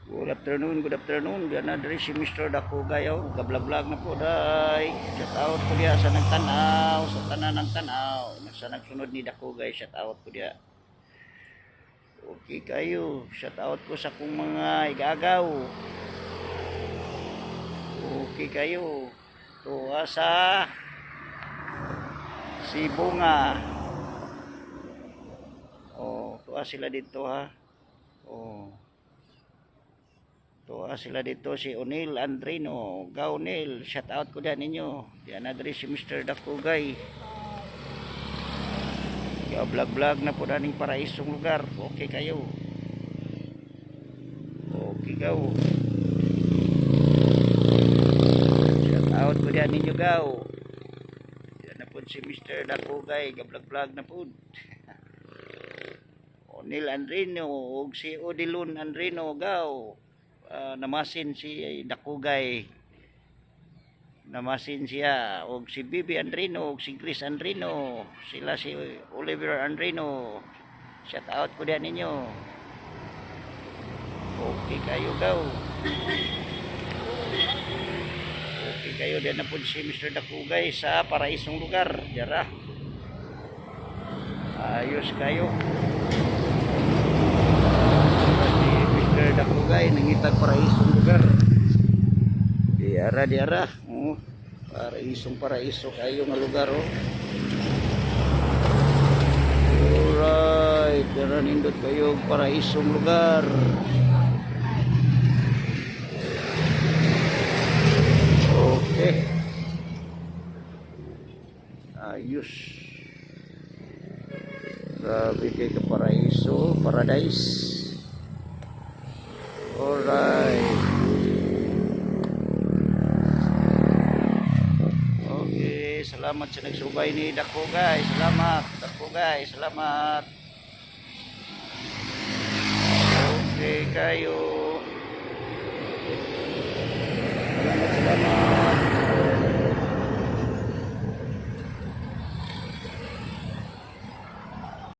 Good afternoon. Diyan na diri si Mr. Dakugay oh. Gablog-vlog na po day. Shout out ko diya sa nagtanaw, sa tanan ng tanaw. Sa nagsunod ni Dakugay, shout out ko diya. Okay kayo. Shout out ko sa kong mga igagaw. Okay kayo. Tuwa sa si Bunga. Oh, tuwa sila dito ha. Oh. Tuwa sila dito si O'Neil Andrino. Gaunil, shout out ko diyan ninyo. Diyan na diri si Mr. Dakugay. Yo vlog na po daning paraisong lugar. Okay kayo. Okay gaw. Shout out ko diyan ninyo gaw. Diyan na po si Mr. Dakugay. Gablog na po. O'Neil Andrino ug si Odilon Andrino gaw. Namasin si Dakugay, namasin siya og si Bibi Andrino og si Chris Andrino, sila si Oliver Andrino. Shout out ko diyan ninyo. Okay kayo gaw. Okay kayo diyan na po si Mr. Dakugay sa paraisong lugar. Dara ayos kayo. Dakugay nangitag paraisong lugar. Diara oh, paraiso kayo nga lugar oh. Alright, dara nindot kayo paraisong lugar. Okay. Ayos. Grabe kayo ka paraiso, paradise. Alright. Okay, salamat sa nagsubay ni Dakugay. Salamat, Dakugay. Salamat. Okay kayo.